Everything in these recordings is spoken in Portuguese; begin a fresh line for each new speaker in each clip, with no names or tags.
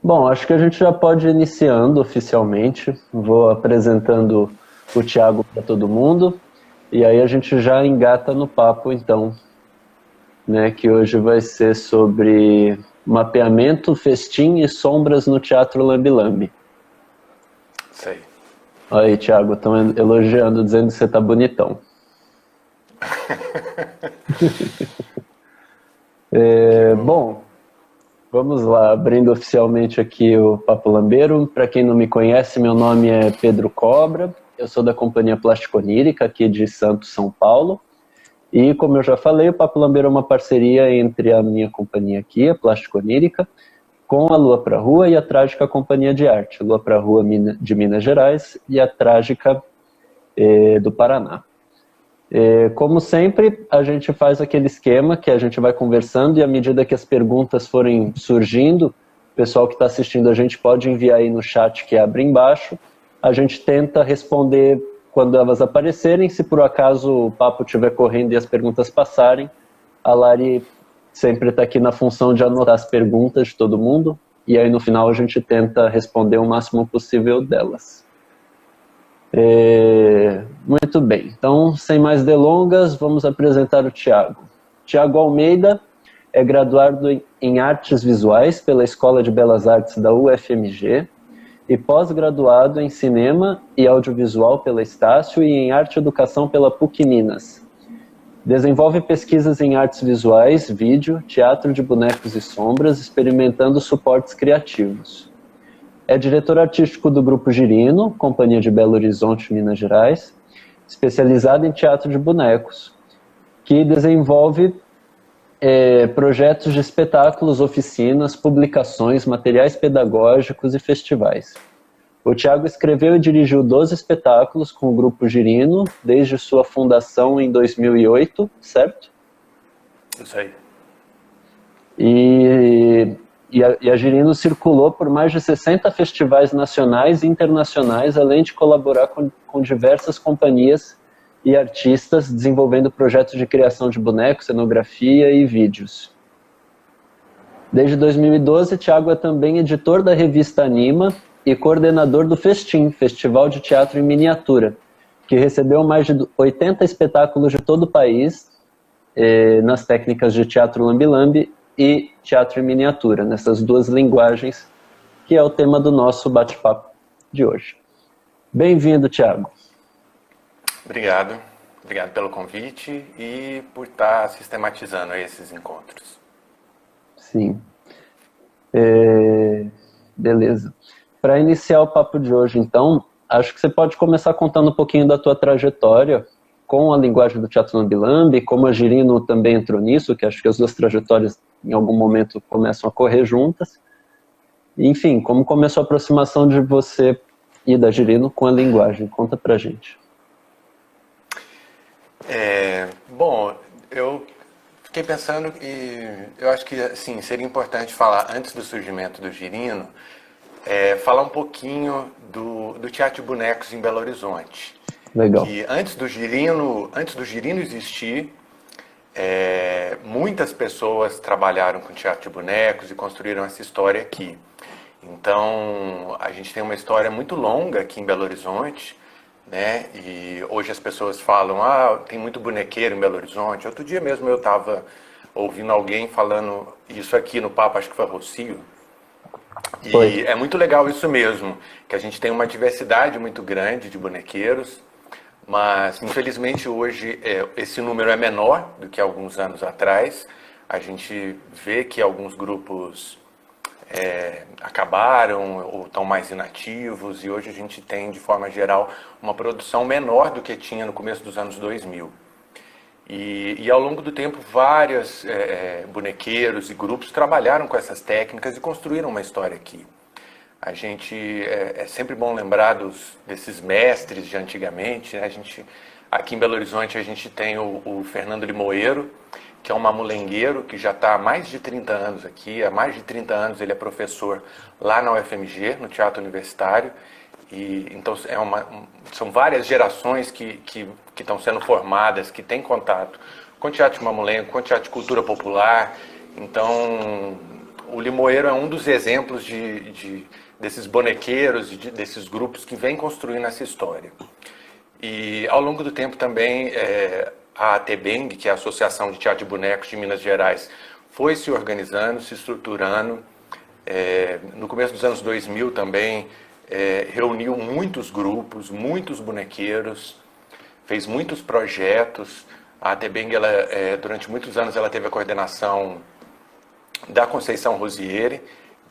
Bom, acho que a gente já pode ir iniciando oficialmente. Vou apresentando o Thiago para todo mundo e aí a gente já engata no papo, então, né? Que hoje vai ser sobre mapeamento, festim e sombras no Teatro Lambi Lambi.
Sei.
Aí, Thiago, estão elogiando, dizendo que você tá bonitão.
Que bom.
Bom, vamos lá, abrindo oficialmente aqui o Papo Lambeiro. Para quem não me conhece, meu nome é Pedro Cobra, eu sou da Companhia Plástica Onírica, aqui de Santos, São Paulo. E como eu já falei, o Papo Lambeiro é uma parceria entre a minha companhia aqui, a Plástica Onírica, com a Lua pra Rua e a Trágica Companhia de Arte. Lua pra Rua de Minas Gerais e a Trágica do Paraná. Como sempre, a gente faz aquele esquema que a gente vai conversando e à medida que as perguntas forem surgindo, o pessoal que está assistindo a gente pode enviar aí no chat que abre embaixo. A gente tenta responder quando elas aparecerem. Se por acaso o papo estiver correndo e as perguntas passarem, a Lari sempre está aqui na função de anotar as perguntas de todo mundo e aí no final a gente tenta responder o máximo possível delas. Muito bem, então sem mais delongas, vamos apresentar o Thiago. Thiago Almeida é graduado em Artes Visuais pela Escola de Belas Artes da UFMG e pós-graduado em Cinema e Audiovisual pela Estácio e em Arte e Educação pela PUC Minas. Desenvolve pesquisas em artes visuais, vídeo, teatro de bonecos e sombras, experimentando suportes criativos. É diretor artístico do Grupo Girino, Companhia de Belo Horizonte, Minas Gerais, especializado em teatro de bonecos, que desenvolve projetos de espetáculos, oficinas, publicações, materiais pedagógicos e festivais. O Thiago escreveu e dirigiu 12 espetáculos com o Grupo Girino, desde sua fundação em 2008, certo?
Isso aí.
E a Girino circulou por mais de 60 festivais nacionais e internacionais, além de colaborar com diversas companhias e artistas, desenvolvendo projetos de criação de bonecos, cenografia e vídeos. Desde 2012, Thiago é também editor da revista Anima e coordenador do Festim, Festival de Teatro em Miniatura, que recebeu mais de 80 espetáculos de todo o país, nas técnicas de teatro lambi-lambi e teatro em miniatura, nessas duas linguagens, que é o tema do nosso bate-papo de hoje. Bem-vindo, Thiago.
Obrigado. Obrigado pelo convite e por estar sistematizando esses encontros.
Sim. Beleza. Para iniciar o papo de hoje, então, acho que você pode começar contando um pouquinho da tua trajetória com a linguagem do teatro lambi-lambi, como a Girino também entrou nisso, que acho que as duas trajetórias em algum momento começam a correr juntas. Enfim, como começou a aproximação de você e da Girino com a linguagem? Conta pra gente.
Bom, eu fiquei pensando e eu acho que assim, seria importante falar, antes do surgimento do Girino, falar um pouquinho do Teatro de Bonecos em Belo Horizonte.
Legal.
Que antes do Girino existir, muitas pessoas trabalharam com teatro de bonecos e construíram essa história aqui. Então, a gente tem uma história muito longa aqui em Belo Horizonte, né? E hoje as pessoas falam, tem muito bonequeiro em Belo Horizonte. Outro dia mesmo eu estava ouvindo alguém falando isso aqui no papo, acho que foi Rocio.
Foi.
E é muito legal isso mesmo, que a gente tem uma diversidade muito grande de bonequeiros, mas infelizmente hoje esse número é menor do que alguns anos atrás. A gente vê que alguns grupos acabaram ou estão mais inativos, e hoje a gente tem, de forma geral, uma produção menor do que tinha no começo dos anos 2000. E ao longo do tempo, vários bonequeiros e grupos trabalharam com essas técnicas e construíram uma história aqui. A gente, é sempre bom lembrar desses mestres de antigamente, né? Aqui em Belo Horizonte a gente tem o Fernando Limoeiro, que é um mamulengueiro que já está há mais de 30 anos aqui. Há mais de 30 anos ele é professor lá na UFMG, no Teatro Universitário. E, então são várias gerações que estão sendo formadas, que têm contato com teatro de mamulengo, com teatro de cultura popular. Então o Limoeiro é um dos exemplos desses bonequeiros, desses grupos que vêm construindo essa história. E ao longo do tempo também a ATBeng, que é a Associação de Teatro de Bonecos de Minas Gerais, foi se organizando, se estruturando. No começo dos anos 2000 também reuniu muitos grupos, muitos bonequeiros, fez muitos projetos. A ATBeng, durante muitos anos, ela teve a coordenação da Conceição Rosiere,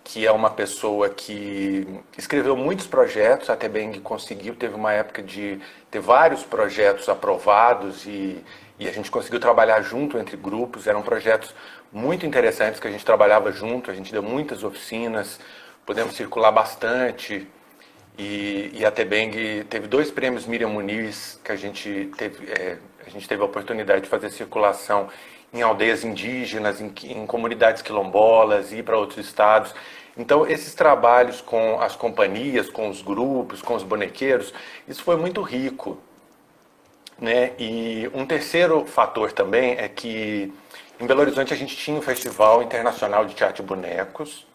que é uma pessoa que escreveu muitos projetos. A ATBeng conseguiu, teve uma época de ter vários projetos aprovados e a gente conseguiu trabalhar junto entre grupos. Eram projetos muito interessantes que a gente trabalhava junto, a gente deu muitas oficinas, pudemos circular bastante. E a ATBeng teve 2 prêmios Miriam Muniz, que a gente teve a oportunidade de fazer circulação em aldeias indígenas, em comunidades quilombolas, ir para outros estados. Então, esses trabalhos com as companhias, com os grupos, com os bonequeiros, isso foi muito rico, né? E um terceiro fator também é que em Belo Horizonte a gente tinha um Festival Internacional de Teatro de Bonecos,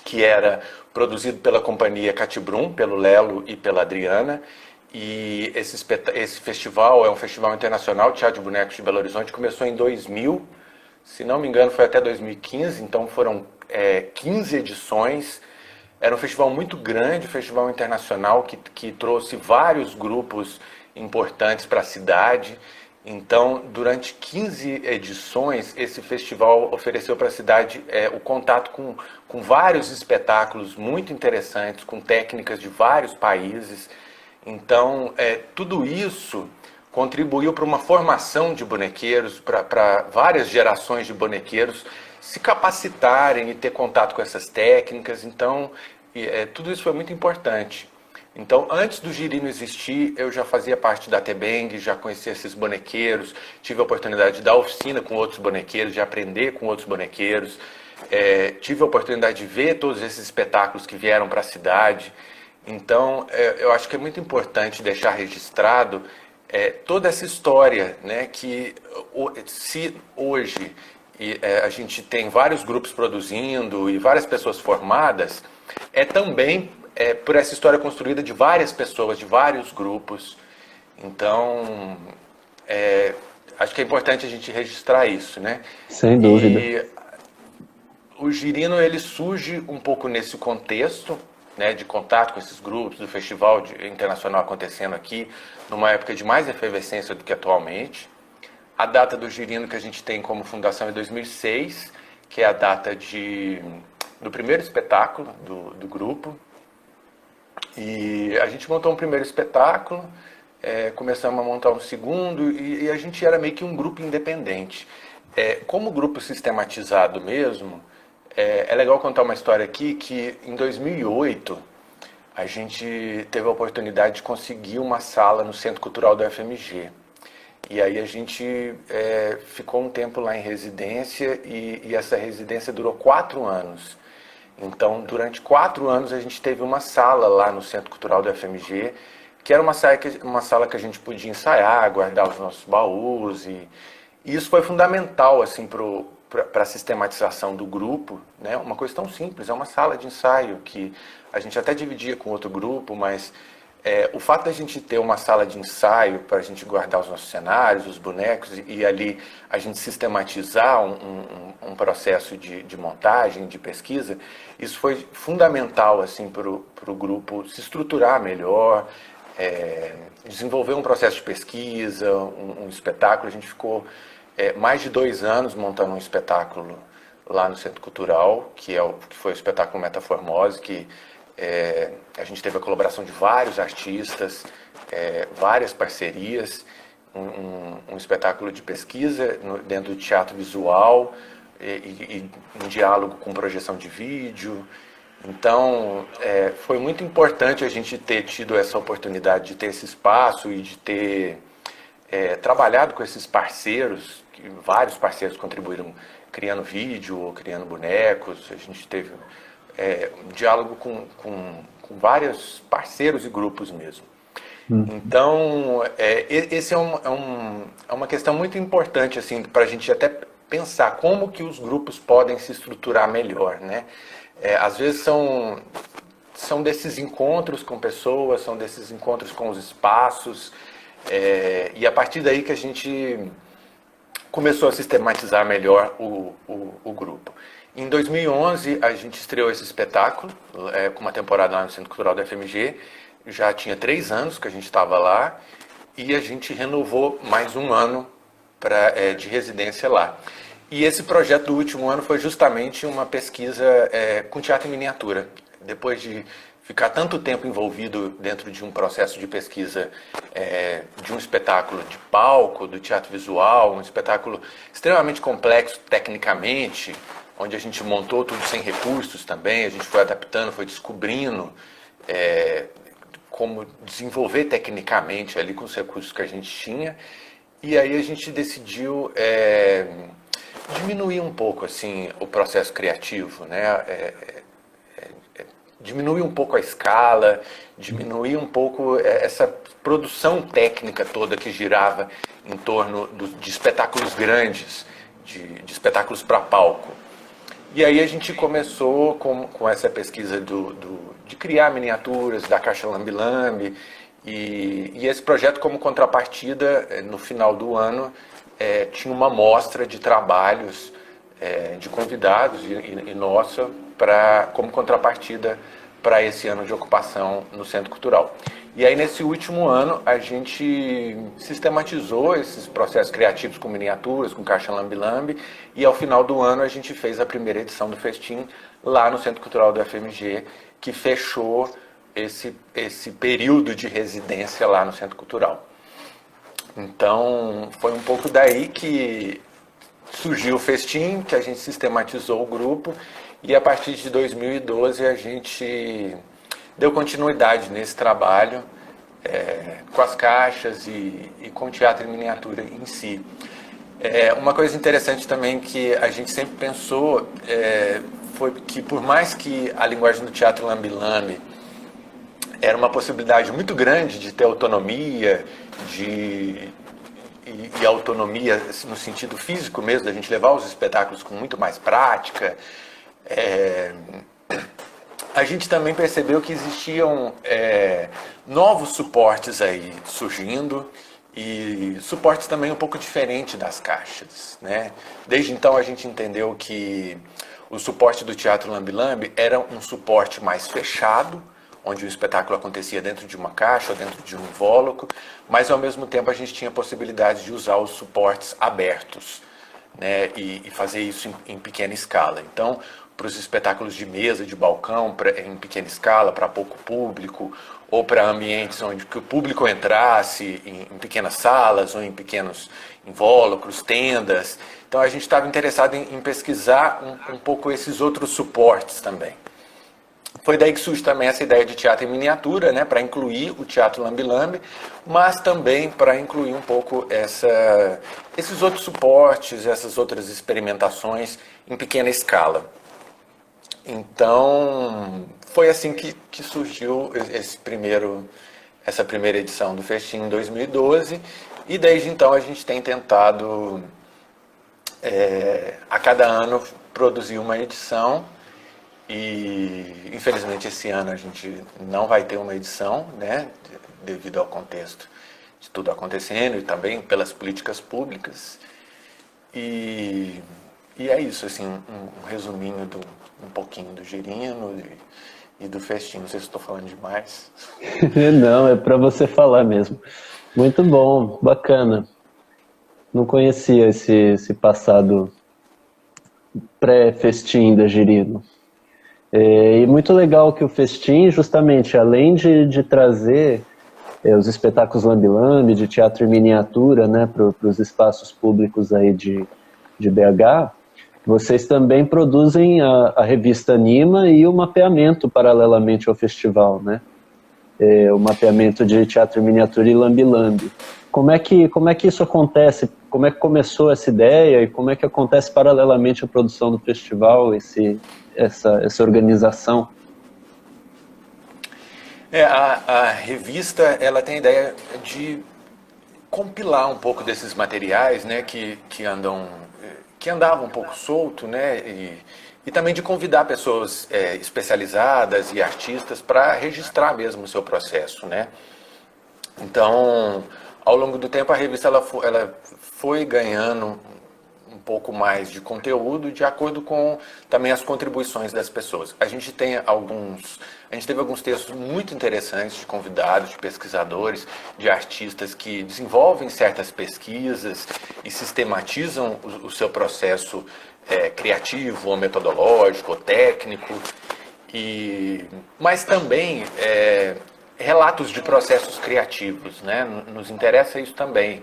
que era produzido pela companhia Catibrum, pelo Lelo e pela Adriana. E esse festival é um festival internacional de teatro de bonecos de Belo Horizonte, começou em 2000, se não me engano foi até 2015, então foram 15 edições. Era um festival muito grande, um festival internacional que trouxe vários grupos importantes para a cidade. Então, durante 15 edições, esse festival ofereceu para a cidade o contato com vários espetáculos muito interessantes, com técnicas de vários países. Então, tudo isso contribuiu para uma formação de bonequeiros, para várias gerações de bonequeiros se capacitarem e ter contato com essas técnicas. Então, tudo isso foi muito importante. Então, antes do Girino existir, eu já fazia parte da ATBeng, já conhecia esses bonequeiros, tive a oportunidade de dar oficina com outros bonequeiros, de aprender com outros bonequeiros, tive a oportunidade de ver todos esses espetáculos que vieram para a cidade. Então, eu acho que é muito importante deixar registrado toda essa história, né, que se hoje a gente tem vários grupos produzindo e várias pessoas formadas, também por essa história construída de várias pessoas, de vários grupos. Então, acho que é importante a gente registrar isso, né?
Sem dúvida.
E o Girino, ele surge um pouco nesse contexto, né, de contato com esses grupos, do festival internacional acontecendo aqui, numa época de mais efervescência do que atualmente. A data do Girino que a gente tem como fundação é 2006, que é a data do primeiro espetáculo do grupo. E a gente montou um primeiro espetáculo, começamos a montar um segundo, e a gente era meio que um grupo independente. Como grupo sistematizado mesmo, é legal contar uma história aqui que em 2008 a gente teve a oportunidade de conseguir uma sala no Centro Cultural do FMG. E aí a gente ficou um tempo lá em residência e essa residência durou 4 anos. Então, durante 4 anos a gente teve uma sala lá no Centro Cultural do FMG, que era uma sala que a gente podia ensaiar, guardar os nossos baús. E isso foi fundamental assim, para a sistematização do grupo, né? Uma coisa tão simples, é uma sala de ensaio que a gente até dividia com outro grupo, mas o fato da gente ter uma sala de ensaio para a gente guardar os nossos cenários, os bonecos, e ali a gente sistematizar um processo de montagem, de pesquisa, isso foi fundamental assim, para o grupo se estruturar melhor, desenvolver um processo de pesquisa, um espetáculo. A gente ficou mais de 2 anos montando um espetáculo lá no Centro Cultural, que foi o espetáculo Metaformose, que a gente teve a colaboração de vários artistas, várias parcerias, um espetáculo de pesquisa dentro do teatro visual e um diálogo com projeção de vídeo. Então, foi muito importante a gente ter tido essa oportunidade de ter esse espaço e de ter trabalhado com esses parceiros, que vários parceiros contribuíram criando vídeo, criando bonecos. A gente teve um diálogo com vários parceiros e grupos mesmo. Então, esse é uma questão muito importante assim, para a gente até pensar como que os grupos podem se estruturar melhor, né? Às vezes são desses encontros com pessoas, são desses encontros com os espaços, e a partir daí que a gente começou a sistematizar melhor o grupo. Em 2011, a gente estreou esse espetáculo, com uma temporada lá no Centro Cultural da FMG. Já tinha 3 anos que a gente estava lá, e a gente renovou mais um ano de residência lá. E esse projeto do último ano foi justamente uma pesquisa com teatro em miniatura. Depois de ficar tanto tempo envolvido dentro de um processo de pesquisa de um espetáculo de palco, do teatro visual, um espetáculo extremamente complexo tecnicamente, onde a gente montou tudo sem recursos também, a gente foi adaptando, foi descobrindo como desenvolver tecnicamente ali com os recursos que a gente tinha, e aí a gente decidiu diminuir um pouco assim o processo criativo, né? Diminuir um pouco a escala, diminuir um pouco essa produção técnica toda que girava em torno de espetáculos grandes, de espetáculos para palco. E aí a gente começou com essa pesquisa de criar miniaturas da Caixa Lambi Lambi, e esse projeto, como contrapartida, no final do ano, tinha uma mostra de trabalhos de convidados e nossa como contrapartida para esse ano de ocupação no Centro Cultural. E aí, nesse último ano, a gente sistematizou esses processos criativos com miniaturas, com Caixa Lambi Lambi, e ao final do ano a gente fez a primeira edição do Festim lá no Centro Cultural do FMG, que fechou esse período de residência lá no Centro Cultural. Então, foi um pouco daí que surgiu o Festim, que a gente sistematizou o grupo, e a partir de 2012 a gente deu continuidade nesse trabalho com as caixas e com o teatro em miniatura em si. Uma coisa interessante também que a gente sempre pensou foi que, por mais que a linguagem do teatro Lambi Lambi era uma possibilidade muito grande de ter autonomia, e autonomia no sentido físico mesmo, da gente levar os espetáculos com muito mais prática, a gente também percebeu que existiam novos suportes aí surgindo, e suportes também um pouco diferentes das caixas, né? Desde então a gente entendeu que o suporte do Teatro Lambi Lambi era um suporte mais fechado, onde o espetáculo acontecia dentro de uma caixa ou dentro de um invólucro, mas ao mesmo tempo a gente tinha a possibilidade de usar os suportes abertos, né, e fazer isso em pequena escala. Então, para os espetáculos de mesa, de balcão, em pequena escala, para pouco público, ou para ambientes onde que o público entrasse em pequenas salas ou em pequenos invólucros, tendas. Então a gente estava interessado em pesquisar um pouco esses outros suportes também. Foi daí que surge também essa ideia de teatro em miniatura, né, para incluir o Teatro Lambi Lambi, mas também para incluir um pouco esses outros suportes, essas outras experimentações em pequena escala. Então, foi assim que surgiu essa primeira edição do Festim em 2012, e desde então a gente tem tentado, a cada ano, produzir uma edição, e infelizmente esse ano a gente não vai ter uma edição, né, devido ao contexto de tudo acontecendo e também pelas políticas públicas. E é isso, assim, um resuminho um pouquinho do Girino e do Festim. Não sei se estou falando demais.
Não, é para você falar mesmo. Muito bom, bacana. Não conhecia esse passado pré-Festim da Girino. E muito legal que o Festim, justamente, além de trazer os espetáculos Lambi Lambi, de teatro em miniatura, né, para os espaços públicos aí de BH, vocês também produzem a revista Anima e o mapeamento paralelamente ao festival, né? O mapeamento de teatro em miniatura e Lambi Lambi. Como é que isso acontece? Como é que começou essa ideia e como é que acontece paralelamente a produção do festival, essa organização?
A revista, ela tem a ideia de compilar um pouco desses materiais, né, que que andava um pouco solto, né? E também de convidar pessoas especializadas e artistas para registrar mesmo o seu processo, né? Então, ao longo do tempo, a revista ela foi ganhando um pouco mais de conteúdo de acordo com também as contribuições das pessoas. A gente teve alguns textos muito interessantes de convidados, de pesquisadores, de artistas que desenvolvem certas pesquisas e sistematizam o seu processo criativo, ou metodológico, ou técnico, mas também relatos de processos criativos, né? Nos interessa isso também.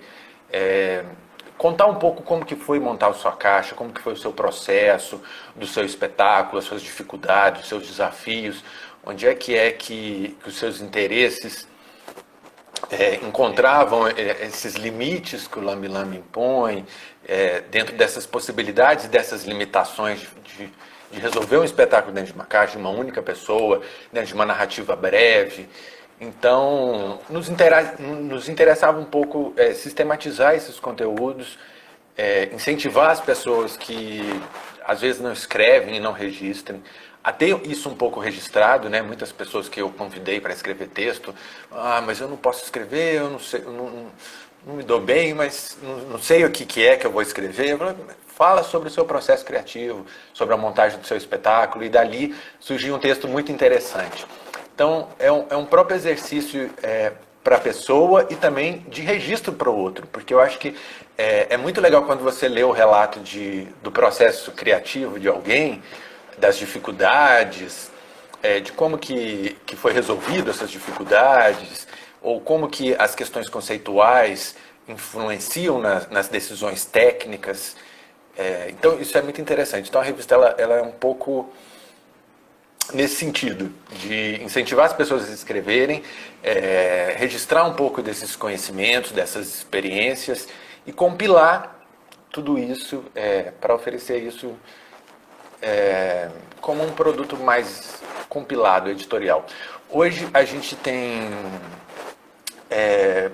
Contar um pouco como que foi montar a sua caixa, como que foi o seu processo, do seu espetáculo, as suas dificuldades, os seus desafios, onde é que os seus interesses encontravam esses limites que o Lambi Lambi impõe, dentro dessas possibilidades e dessas limitações de resolver um espetáculo dentro de uma caixa, de uma única pessoa, dentro de uma narrativa breve. Então, nos interessava um pouco sistematizar esses conteúdos, incentivar as pessoas que às vezes não escrevem e não registram, a ter isso um pouco registrado, né? Muitas pessoas que eu convidei para escrever texto, mas eu não posso escrever, eu não sei, não me dou bem, mas não sei o que é que eu vou escrever. Fala sobre o seu processo criativo, sobre a montagem do seu espetáculo, e dali surgiu um texto muito interessante. Então, é um próprio exercício para a pessoa e também de registro para o outro, porque eu acho que é muito legal quando você lê o relato do processo criativo de alguém, das dificuldades, de como que foi resolvido essas dificuldades, ou como que as questões conceituais influenciam nas decisões técnicas. Então, isso é muito interessante. Então, a revista ela é um pouco nesse sentido, de incentivar as pessoas a escreverem, registrar um pouco desses conhecimentos, dessas experiências e compilar tudo isso para oferecer isso como um produto mais compilado, editorial. Hoje a gente tem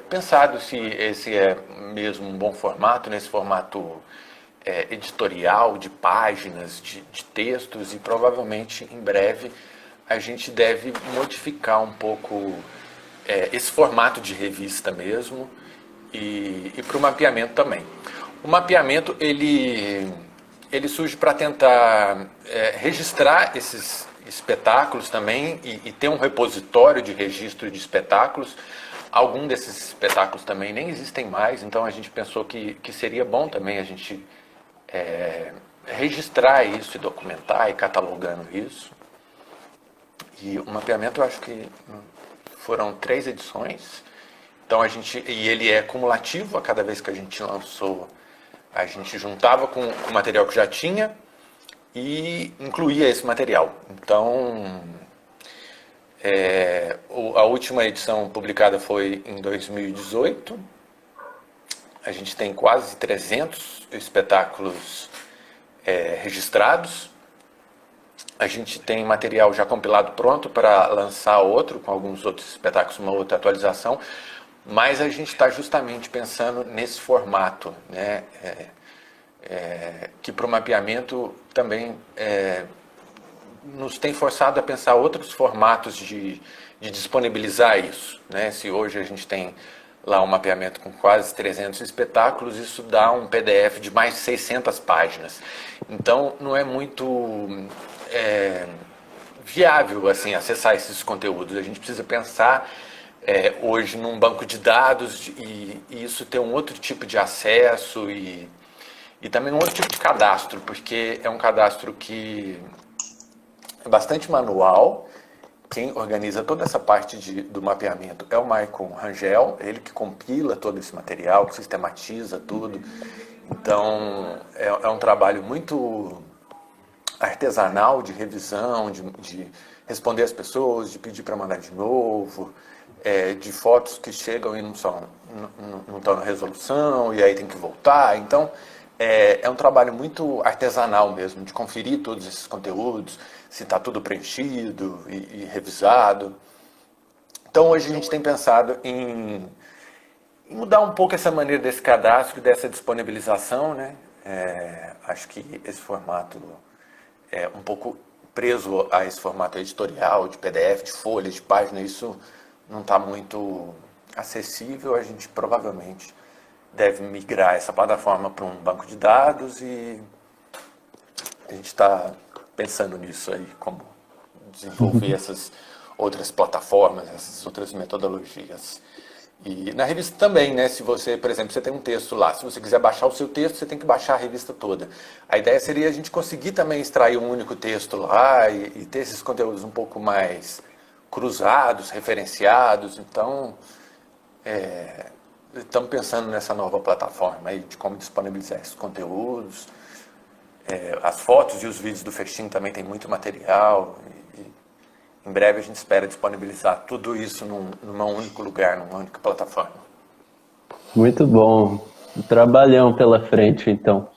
pensado se esse é mesmo um bom formato, nesse formato editorial, de páginas, de textos, e provavelmente em breve a gente deve modificar um pouco esse formato de revista mesmo e para o mapeamento também. O mapeamento ele surge para tentar registrar esses espetáculos também e ter um repositório de registro de espetáculos. Alguns desses espetáculos também nem existem mais, então a gente pensou que seria bom também a gente registrar isso e documentar e catalogando isso. E o mapeamento, eu acho que foram 3 edições, então e ele é cumulativo. A cada vez que a gente lançou, a gente juntava com o material que já tinha e incluía esse material. Então, a última edição publicada foi em 2018. A gente tem quase 300 espetáculos registrados. A gente tem material já compilado pronto para lançar outro, com alguns outros espetáculos, uma outra atualização, mas a gente está justamente pensando nesse formato, né? Que para o mapeamento também nos tem forçado a pensar outros formatos de disponibilizar isso, né? Se hoje a gente tem lá um mapeamento com quase 300 espetáculos, isso dá um PDF de mais de 600 páginas. Então, não é muito viável assim, acessar esses conteúdos. A gente precisa pensar hoje num banco de dados e isso ter um outro tipo de acesso e também um outro tipo de cadastro, porque é um cadastro que é bastante manual. Quem organiza toda essa parte do mapeamento é o Maicon Rangel, ele que compila todo esse material, que sistematiza tudo. Então, é um trabalho muito artesanal de revisão, de responder as pessoas, de pedir para mandar de novo, de fotos que chegam e não estão na resolução, e aí tem que voltar. Então, é um trabalho muito artesanal mesmo, de conferir todos esses conteúdos, se está tudo preenchido e revisado. Então, hoje a gente tem pensado em mudar um pouco essa maneira desse cadastro, dessa disponibilização, né? Acho que esse formato é um pouco preso a esse formato editorial, de PDF, de folha, de página, isso não está muito acessível. A gente provavelmente deve migrar essa plataforma para um banco de dados e a gente está pensando nisso aí, como desenvolver essas outras plataformas, essas outras metodologias. E na revista também, né? Se você, por exemplo, você tem um texto lá, se você quiser baixar o seu texto, você tem que baixar a revista toda. A ideia seria a gente conseguir também extrair um único texto lá e ter esses conteúdos um pouco mais cruzados, referenciados. Então, estamos pensando nessa nova plataforma aí de como disponibilizar esses conteúdos. As fotos e os vídeos do Festim também tem muito material. Em breve a gente espera disponibilizar tudo isso num único lugar, numa única plataforma.
Muito bom. Um trabalhão pela frente, então.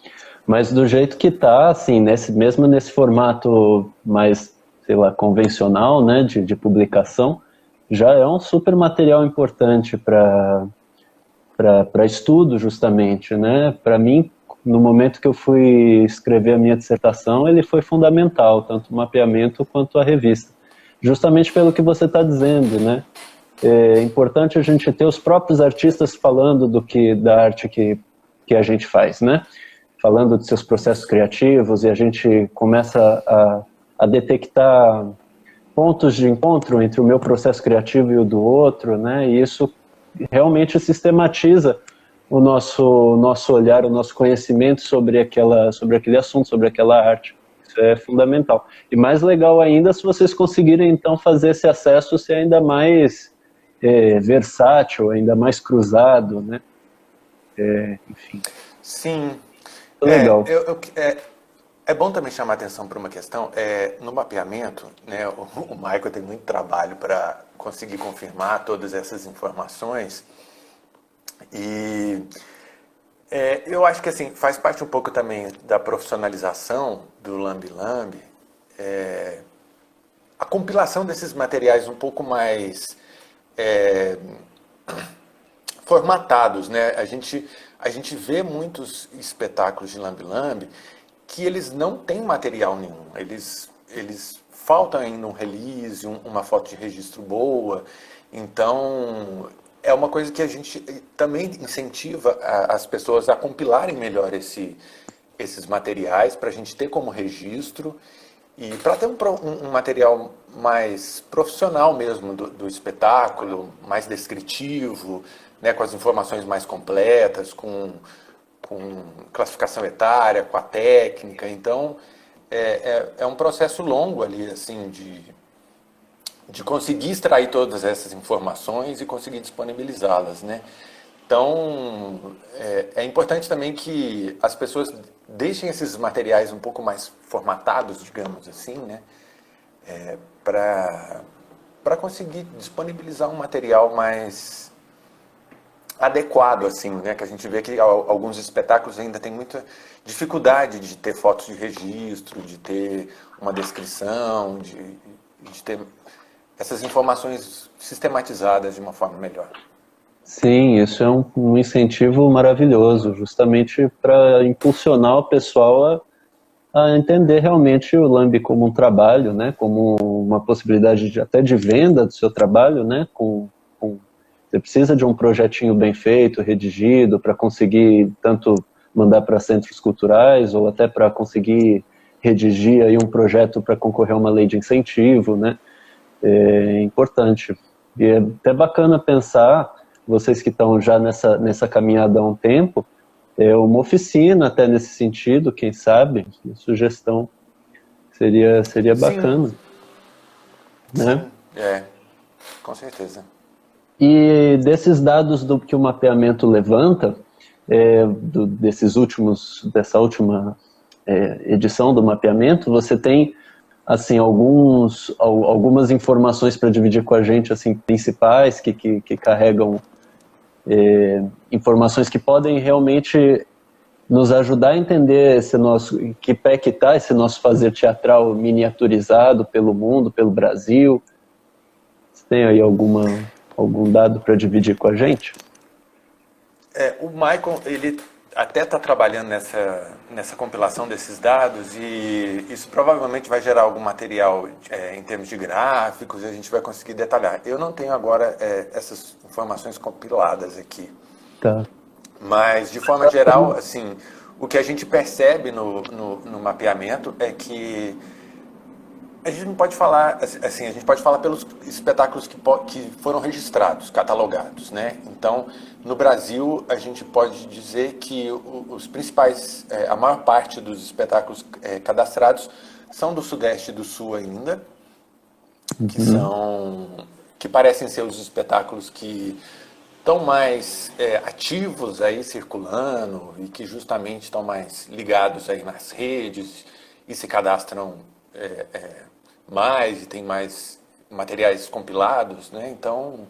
Mas do jeito que está, assim, mesmo nesse formato mais, sei lá, convencional, né, de publicação, já é um super material importante para estudo, justamente, né? Para mim, no momento que eu fui escrever a minha dissertação, ele foi fundamental, tanto o mapeamento quanto a revista. Justamente pelo que você está dizendo, né? É importante a gente ter os próprios artistas falando da arte que a gente faz, né? Falando de seus processos criativos, e a gente começa a detectar pontos de encontro entre o meu processo criativo e o do outro, né? E isso realmente sistematiza o nosso olhar, o nosso conhecimento sobre aquele assunto, sobre aquela arte. Isso é fundamental. E mais legal ainda se vocês conseguirem, então, fazer esse acesso ser ainda mais versátil, ainda mais cruzado, né? Enfim.
Sim.
Legal.
É bom também chamar a atenção para uma questão. No mapeamento, né, o Michael tem muito trabalho para conseguir confirmar todas essas informações. E eu acho que assim, faz parte um pouco também da profissionalização do Lambi Lambi, a compilação desses materiais um pouco mais formatados, né? A gente vê muitos espetáculos de Lambi Lambi que eles não têm material nenhum, eles faltam ainda um release, uma foto de registro boa. Então é uma coisa que a gente também incentiva as pessoas a compilarem melhor esses materiais, para a gente ter como registro e para ter um material mais profissional mesmo do espetáculo, mais descritivo, né, com as informações mais completas, com classificação etária, com a técnica. Então é um processo longo ali, assim, de conseguir extrair todas essas informações e conseguir disponibilizá-las, né? Então, é importante também que as pessoas deixem esses materiais um pouco mais formatados, digamos assim, né? Para conseguir disponibilizar um material mais adequado, assim, né? Que a gente vê que alguns espetáculos ainda têm muita dificuldade de ter fotos de registro, de ter uma descrição, de ter essas informações sistematizadas de uma forma melhor.
Sim, isso é um incentivo maravilhoso, justamente para impulsionar o pessoal a entender realmente o Lambi como um trabalho, né, como uma possibilidade até de venda do seu trabalho, né, você precisa de um projetinho bem feito, redigido, para conseguir tanto mandar para centros culturais ou até para conseguir redigir aí um projeto para concorrer a uma lei de incentivo, né. É importante. E é até bacana pensar, vocês que estão já nessa caminhada há um tempo, uma oficina até nesse sentido, quem sabe, uma sugestão seria bacana.
Sim.
Né?
Sim, com certeza.
E desses dados que o mapeamento levanta, dessa última edição do mapeamento, você tem assim, algumas informações para dividir com a gente, assim, principais, que carregam informações que podem realmente nos ajudar a entender que pé que está esse nosso fazer teatral miniaturizado pelo mundo, pelo Brasil. Você tem aí algum dado para dividir com a gente?
O Michael, ele até está trabalhando nessa compilação desses dados e isso provavelmente vai gerar algum material em termos de gráficos e a gente vai conseguir detalhar. Eu não tenho agora essas informações compiladas aqui.
Tá.
Mas, de forma geral, assim, o que a gente percebe no mapeamento é que a gente não pode falar, assim, a gente pode falar pelos espetáculos que foram registrados, catalogados, né? Então, no Brasil, a gente pode dizer que os principais, a maior parte dos espetáculos cadastrados são do Sudeste e do Sul ainda, que parecem ser os espetáculos que estão mais ativos aí circulando e que justamente estão mais ligados aí nas redes e se cadastram mais e tem mais materiais compilados, né? Então,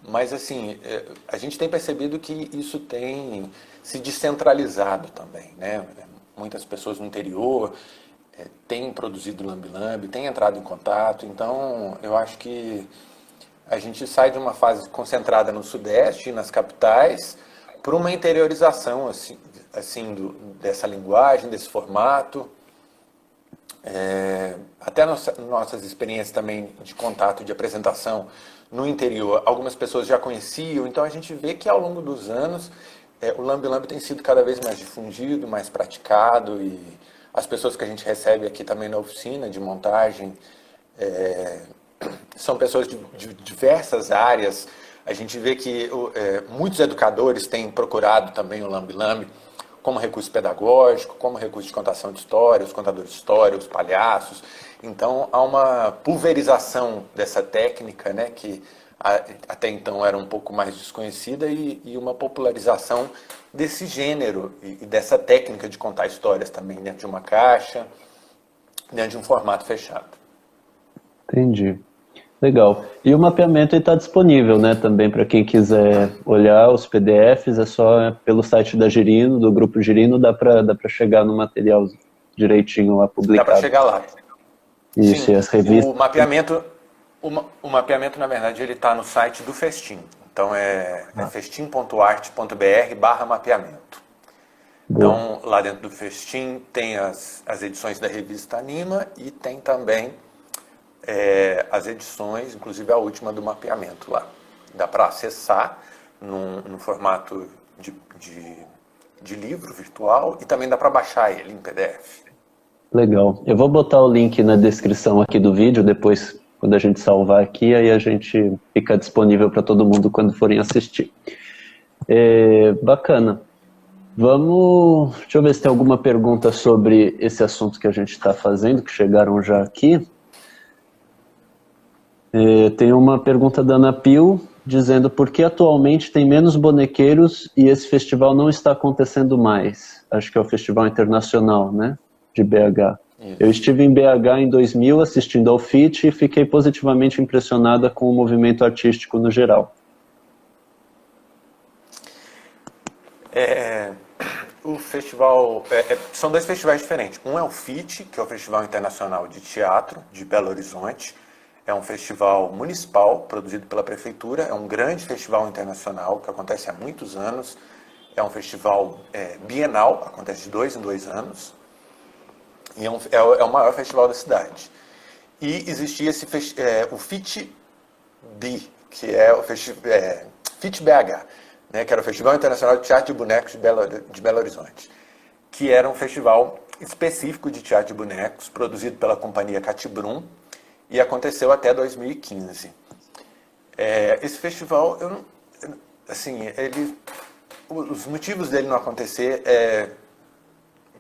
mas assim, a gente tem percebido que isso tem se descentralizado também, né? Muitas pessoas no interior têm produzido lambe-lambe, têm entrado em contato, então eu acho que a gente sai de uma fase concentrada no Sudeste e nas capitais para uma interiorização assim dessa linguagem, desse formato. Até nossas experiências também de contato, de apresentação no interior, algumas pessoas já conheciam, então a gente vê que ao longo dos anos o lambe-lambe tem sido cada vez mais difundido, mais praticado e as pessoas que a gente recebe aqui também na oficina de montagem são pessoas de diversas áreas. A gente vê que muitos educadores têm procurado também o lambe-lambe como recurso pedagógico, como recurso de contação de história, os contadores de história, os palhaços. Então, há uma pulverização dessa técnica, né, que até então era um pouco mais desconhecida, e uma popularização desse gênero e dessa técnica de contar histórias também dentro de uma caixa, dentro de um formato fechado.
Entendi. Legal. E o mapeamento está disponível, né, também para quem quiser olhar os PDFs, é só pelo site da Girino, do Grupo Girino, dá para chegar no material direitinho lá publicado.
Dá para chegar lá.
Isso,
sim,
e as revistas.
O mapeamento, na verdade, ele está no site do Festim. Então é festim.arte.br/mapeamento. Então, lá dentro do Festim tem as edições da revista Anima e tem também as edições, inclusive a última do mapeamento lá. Dá para acessar no formato de livro virtual e também dá para baixar ele em PDF.
Legal. Eu vou botar o link na descrição aqui do vídeo, depois, quando a gente salvar aqui, aí a gente fica disponível para todo mundo quando forem assistir. Bacana. Deixa eu ver se tem alguma pergunta sobre esse assunto que a gente está fazendo, que chegaram já aqui. Tem uma pergunta da Ana Pio, dizendo por que atualmente tem menos bonequeiros e esse festival não está acontecendo mais. Acho que é o Festival Internacional, né, de BH. Isso. Eu estive em BH em 2000 assistindo ao FIT e fiquei positivamente impressionada com o movimento artístico no geral.
O festival, são dois festivais diferentes. Um é o FIT, que é o Festival Internacional de Teatro de Belo Horizonte. É um festival municipal, produzido pela prefeitura. É um grande festival internacional, que acontece há muitos anos. É um festival bienal, acontece de 2 em 2 anos. E é o maior festival da cidade. E existia o FIT-B, que é o FIT-BH, né, que era o Festival Internacional de Teatro de Bonecos de Belo Horizonte, que era um festival específico de teatro de bonecos, produzido pela companhia Catibrum, e aconteceu até 2015. Esse festival, os motivos dele não acontecer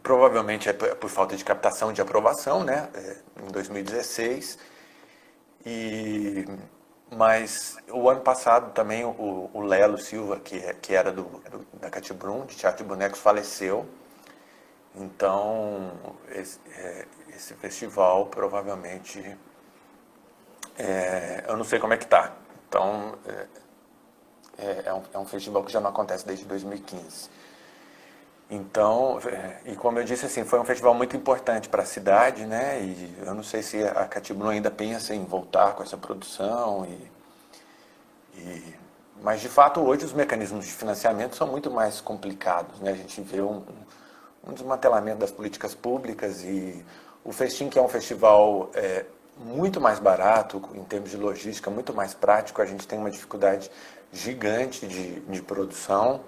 provavelmente é por falta de captação de aprovação, né, em 2016, mas o ano passado também o Lelo Silva, que era da Catibrum, de Teatro de Bonecos, faleceu. Então, esse festival provavelmente, eu não sei como é que está. Então, é um festival que já não acontece desde 2015. Então, e como eu disse, assim, foi um festival muito importante para a cidade, né? E eu não sei se a Catibrum ainda pensa em voltar com essa produção, Mas, de fato, hoje os mecanismos de financiamento são muito mais complicados, né? A gente vê um desmantelamento das políticas públicas e o Festim, que é um festival muito mais barato, em termos de logística, muito mais prático, a gente tem uma dificuldade gigante de produção.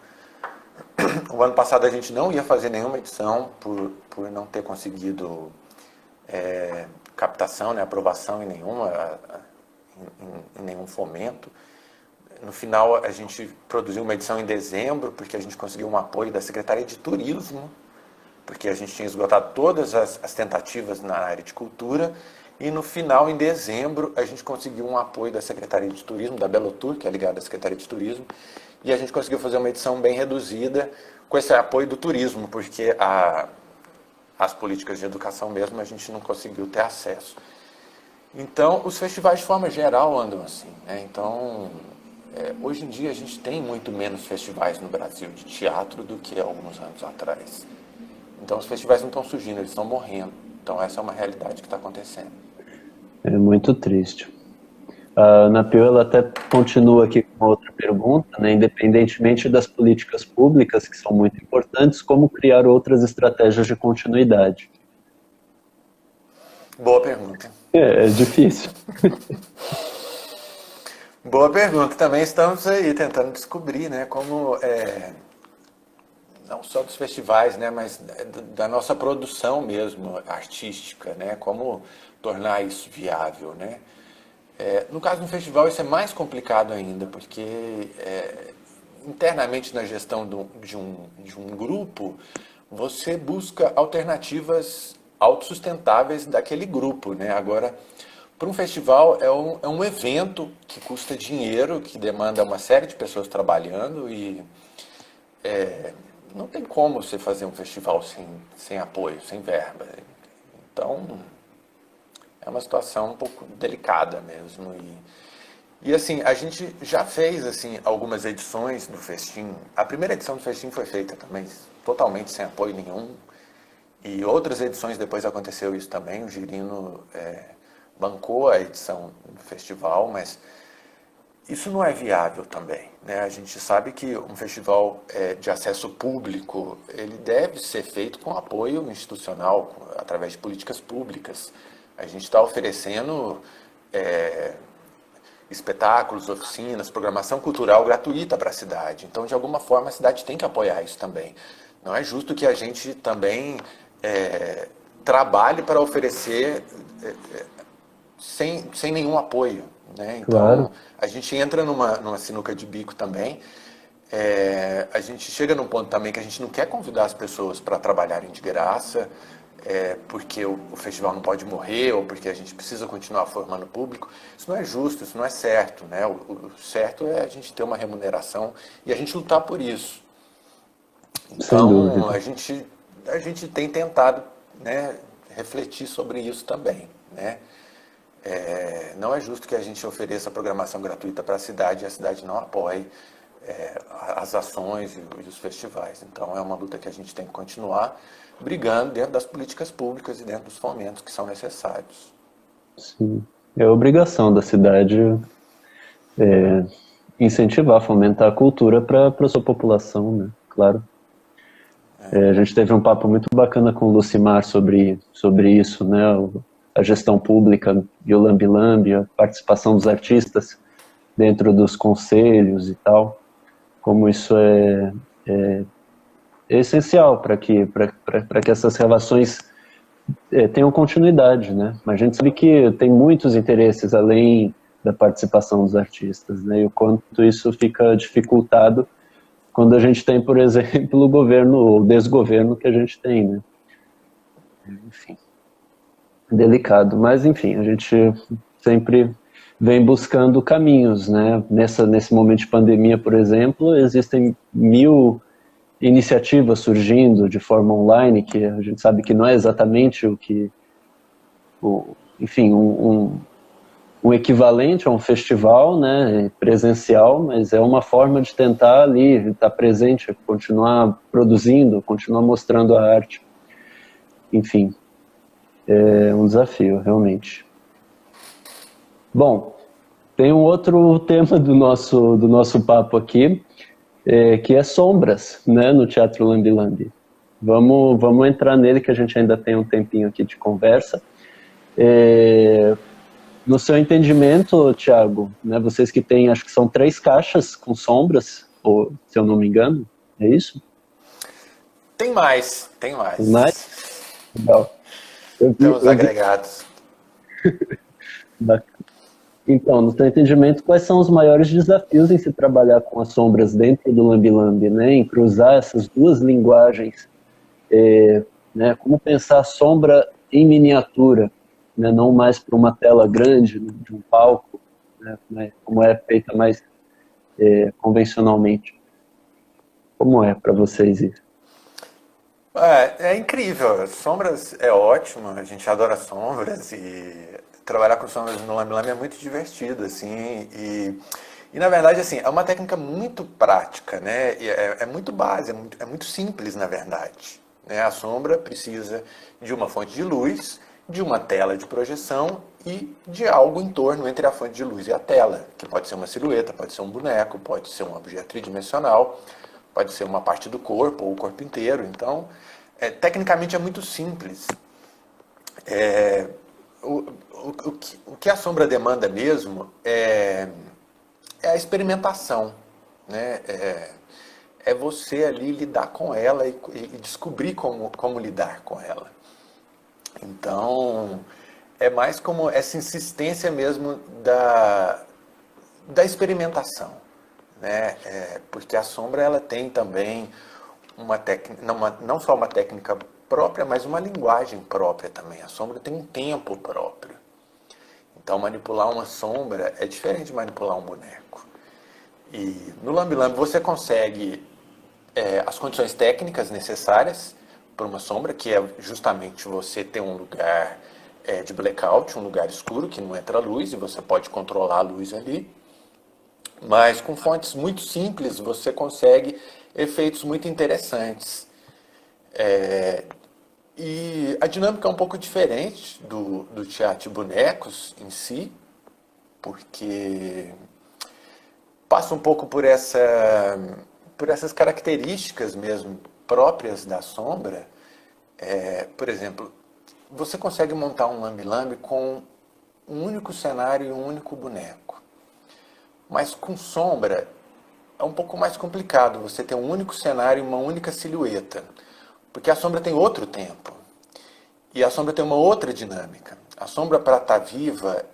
O ano passado a gente não ia fazer nenhuma edição por não ter conseguido captação, né, aprovação em nenhum fomento. No final a gente produziu uma edição em dezembro, porque a gente conseguiu um apoio da Secretaria de Turismo, porque a gente tinha esgotado todas as tentativas na área de cultura, e no final, em dezembro, a gente conseguiu um apoio da Secretaria de Turismo, da Belotur, que é ligada à Secretaria de Turismo, e a gente conseguiu fazer uma edição bem reduzida com esse apoio do turismo, porque as políticas de educação mesmo a gente não conseguiu ter acesso. Então, os festivais de forma geral andam assim, né? Então, hoje em dia a gente tem muito menos festivais no Brasil de teatro do que alguns anos atrás. Então, os festivais não estão surgindo, eles estão morrendo. Então, essa é uma realidade que está acontecendo.
É muito triste. A Ana Pio, ela até continua aqui com outra pergunta, né? Independentemente das políticas públicas, que são muito importantes, como criar outras estratégias de continuidade?
Boa pergunta.
É difícil.
Boa pergunta. Também estamos aí tentando descobrir, né, como, não só dos festivais, né, mas da nossa produção mesmo, artística, né, como tornar isso viável, né. No caso do festival isso é mais complicado ainda, porque internamente na gestão de um grupo, você busca alternativas autossustentáveis daquele grupo, né. Agora, para um festival é um evento que custa dinheiro, que demanda uma série de pessoas trabalhando e não tem como você fazer um festival sem apoio, sem verba. Então, é uma situação um pouco delicada mesmo. E assim, a gente já fez assim, algumas edições do Festim. A primeira edição do Festim foi feita também totalmente sem apoio nenhum. E outras edições depois aconteceu isso também. O Girino bancou a edição do festival, mas isso não é viável também, né? A gente sabe que um festival de acesso público, ele deve ser feito com apoio institucional, através de políticas públicas. A gente está oferecendo espetáculos, oficinas, programação cultural gratuita para a cidade. Então, de alguma forma, a cidade tem que apoiar isso também. Não é justo que a gente também trabalhe para oferecer sem nenhum apoio, né? Então,
Claro.
a gente entra numa sinuca de bico também. A gente chega num ponto também que a gente não quer convidar as pessoas para trabalharem de graça, porque o festival não pode morrer ou porque a gente precisa continuar formando público. Isso não é justo, isso não é certo, né? O certo é a gente ter uma remuneração e a gente lutar por isso.
Sem
Então,
dúvida.
a gente tem tentado, né, refletir sobre isso também, né? Não é justo que a gente ofereça programação gratuita para a cidade e a cidade não apoie as ações e os festivais. Então, é uma luta que a gente tem que continuar brigando dentro das políticas públicas e dentro dos fomentos que são necessários.
Sim. É obrigação da cidade incentivar, fomentar a cultura para a sua população, né? Claro. A gente teve um papo muito bacana com o Lucimar sobre isso, né? A gestão pública e o lambi-lambi, a participação dos artistas dentro dos conselhos e tal, como isso é essencial para que essas relações tenham continuidade, né? Mas a gente sabe que tem muitos interesses além da participação dos artistas, né? E o quanto isso fica dificultado quando a gente tem, por exemplo, o governo ou desgoverno que a gente tem, né? Enfim, delicado. Mas, enfim, a gente sempre vem buscando caminhos, né? Nesse momento de pandemia, por exemplo, existem 1000 iniciativas surgindo de forma online, que a gente sabe que não é exatamente enfim, um equivalente a um festival, né, presencial, mas é uma forma de tentar ali estar presente, continuar produzindo, continuar mostrando a arte. Enfim, é um desafio, realmente. Bom, Tem um outro tema do nosso papo aqui, que é sombras, né, no Teatro Lambi Lambi. Vamos entrar nele, que a gente ainda tem um tempinho aqui de conversa. No seu entendimento, Thiago, né, vocês que têm, acho que são 3 caixas com sombras, ou, se eu não me engano, é isso?
Tem mais, tem
Tem mais?
mais.
Legal.
Temos
Eu vi.
agregados.
Então, no seu entendimento, quais são os maiores desafios em se trabalhar com as sombras dentro do Lambi Lambi, né, em cruzar essas duas linguagens, né, como pensar a sombra em miniatura, né, não mais para uma tela grande, né, de um palco, né, como é feita mais convencionalmente. Como é para vocês isso?
É incrível, sombras é ótimo, a gente adora sombras e trabalhar com sombras no Lambi Lambi é muito divertido, assim, e na verdade, assim, é uma técnica muito prática, né, e é muito básica, é muito simples, na verdade, né, a sombra precisa de uma fonte de luz, de uma tela de projeção e de algo em torno entre a fonte de luz e a tela, que pode ser uma silhueta, pode ser um boneco, pode ser um objeto tridimensional, pode ser uma parte do corpo ou o corpo inteiro. Então, tecnicamente é muito simples. É, o que a sombra demanda mesmo é a experimentação, né? É você ali lidar com ela e descobrir como lidar com ela. Então, é mais como essa insistência mesmo da experimentação, né? Porque a sombra ela tem também uma técnica, não só uma técnica própria, mas uma linguagem própria também. A sombra tem um tempo próprio. Então, manipular uma sombra é diferente de manipular um boneco. E no Lambi Lambi você consegue as condições técnicas necessárias para uma sombra, que é justamente você ter um lugar de blackout, um lugar escuro que não entra luz e você pode controlar a luz ali. Mas com fontes muito simples você consegue efeitos muito interessantes. E a dinâmica é um pouco diferente do teatro de bonecos em si, porque passa um pouco por essas características mesmo próprias da sombra. Por exemplo, você consegue montar um Lambi Lambi com um único cenário e um único boneco. Mas com sombra é um pouco mais complicado você ter um único cenário e uma única silhueta. Porque a sombra tem outro tempo. E a sombra tem uma outra dinâmica. A sombra, para estar viva,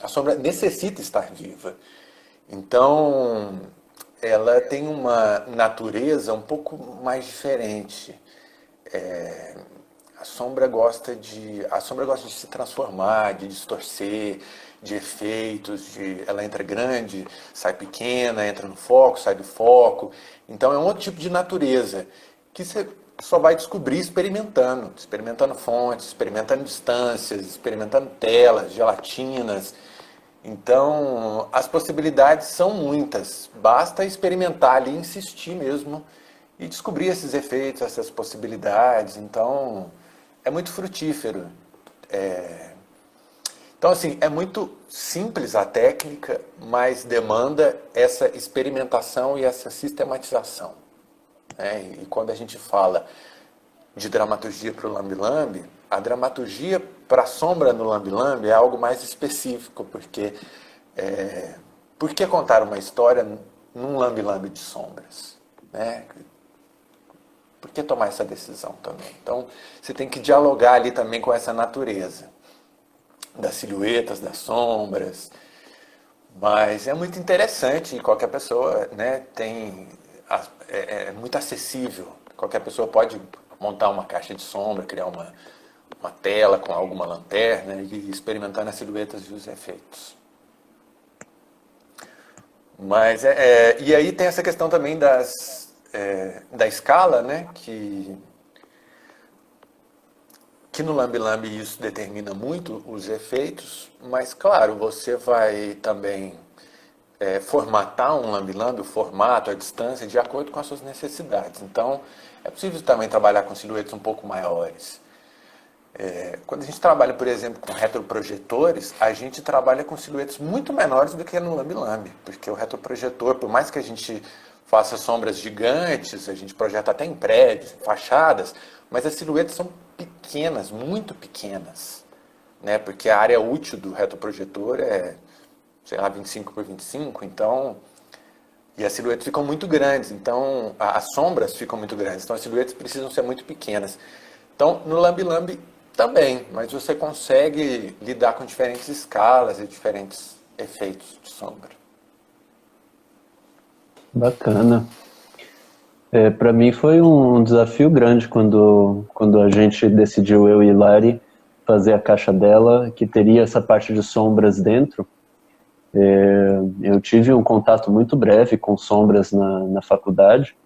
a sombra necessita estar viva. Então, ela tem uma natureza um pouco mais diferente. A sombra gosta de se transformar, de distorcer, de efeitos, ela entra grande, sai pequena, entra no foco, sai do foco. Então é um outro tipo de natureza que você só vai descobrir experimentando fontes, experimentando distâncias, experimentando telas, gelatinas. Então as possibilidades são muitas, basta experimentar ali, insistir mesmo e descobrir esses efeitos, essas possibilidades. Então é muito frutífero. Então, assim, é muito simples a técnica, mas demanda essa experimentação e essa sistematização, né? E quando a gente fala de dramaturgia para o Lambi Lambi, a dramaturgia para a sombra no Lambi Lambi é algo mais específico, porque por que contar uma história num Lambi Lambi de sombras, né? Por que tomar essa decisão também? Então, você tem que dialogar ali também com essa natureza das silhuetas, das sombras. Mas é muito interessante, qualquer pessoa, né, é muito acessível. Qualquer pessoa pode montar uma caixa de sombra, criar uma tela com alguma lanterna e experimentar nas silhuetas e os efeitos. Mas e aí tem essa questão também da escala, né, que no Lambi Lambi isso determina muito os efeitos, mas claro, você vai também formatar um Lambi Lambi, o formato, a distância, de acordo com as suas necessidades. Então, é possível também trabalhar com silhuetas um pouco maiores. Quando a gente trabalha, por exemplo, com retroprojetores, a gente trabalha com silhuetas muito menores do que no lambe-lambe, porque o retroprojetor, por mais que a gente faça sombras gigantes, a gente projeta até em prédios, em fachadas, mas as silhuetas são pequenas, muito pequenas, né? Porque a área útil do retroprojetor é, sei lá, 25 por 25, então, e as silhuetas ficam muito grandes, então as sombras ficam muito grandes, então as silhuetas precisam ser muito pequenas. Então, no lambe-lambe também, mas você consegue lidar com diferentes escalas e diferentes efeitos de sombra.
Bacana. Para mim foi um desafio grande quando a gente decidiu, eu e Lari, fazer a caixa dela, que teria essa parte de sombras dentro. Eu tive um contato muito breve com sombras na faculdade,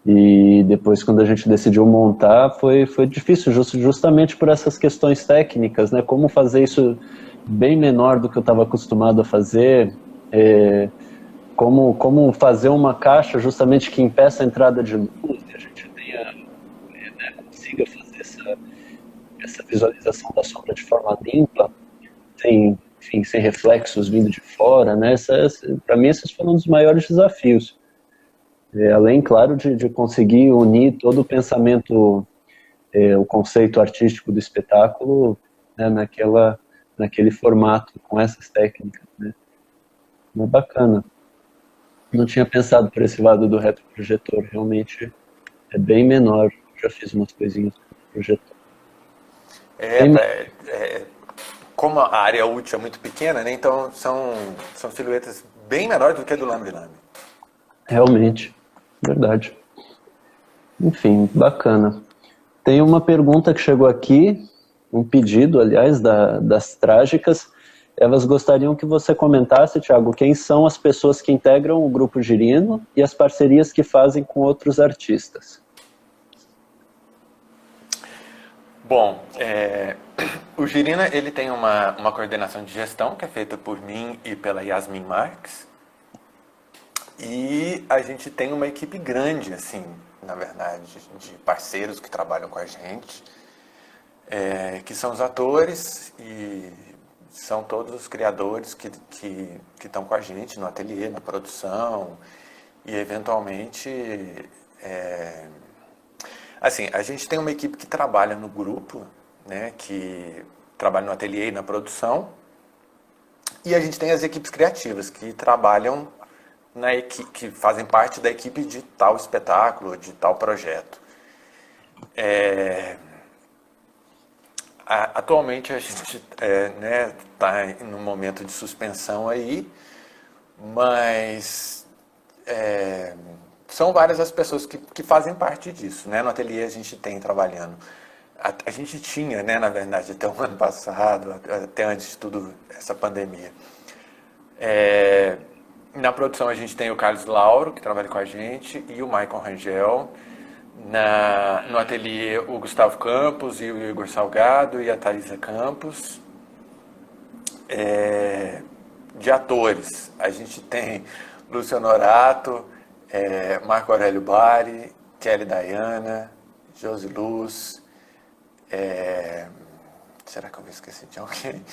e depois, quando a gente decidiu montar, foi difícil, justamente por essas questões técnicas, né? Como fazer isso bem menor do que eu estava acostumado a fazer, como fazer uma caixa justamente que impeça a entrada de luz, que a gente consiga fazer essa visualização da sombra de forma limpa, sem reflexos vindo de fora, né? Para mim, esses foram um dos maiores desafios. Além, claro, de conseguir unir todo o pensamento, o conceito artístico do espetáculo, né, naquele formato, com essas técnicas, né? É bacana. Não tinha pensado por esse lado do retroprojetor, realmente é bem menor. Já fiz umas coisinhas com o projetor.
Como a área útil é muito pequena, né, então são silhuetas bem menores do que a do lambe-lambe.
Realmente, verdade. Enfim, bacana. Tem uma pergunta que chegou aqui, um pedido, aliás, das Trágicas. Elas gostariam que você comentasse, Thiago, quem são as pessoas que integram o Grupo Girino e as parcerias que fazem com outros artistas.
Bom, o Girino, ele tem uma coordenação de gestão que é feita por mim e pela Yasmin Marques. E a gente tem uma equipe grande, assim, na verdade, de parceiros que trabalham com a gente, que são os atores e são todos os criadores que estão com a gente no ateliê, na produção e, eventualmente, assim, a gente tem uma equipe que trabalha no grupo, né, que trabalha no ateliê e na produção, e a gente tem as equipes criativas que trabalham que fazem parte da equipe de tal espetáculo, de tal projeto. Atualmente a gente está num momento de suspensão aí, mas são várias as pessoas que fazem parte disso, né? No ateliê a gente tem trabalhando. A gente tinha, né, na verdade, até o ano passado, até antes de tudo essa pandemia. Na produção a gente tem o Carlos Lauro, que trabalha com a gente, e o Michael Rangel. No ateliê, o Gustavo Campos e o Igor Salgado e a Thalisa Campos. De atores, a gente tem Lúcio Honorato, Marco Aurélio Bari, Kelly Dayana, Josi Luz. Será que eu vou esquecer de alguém?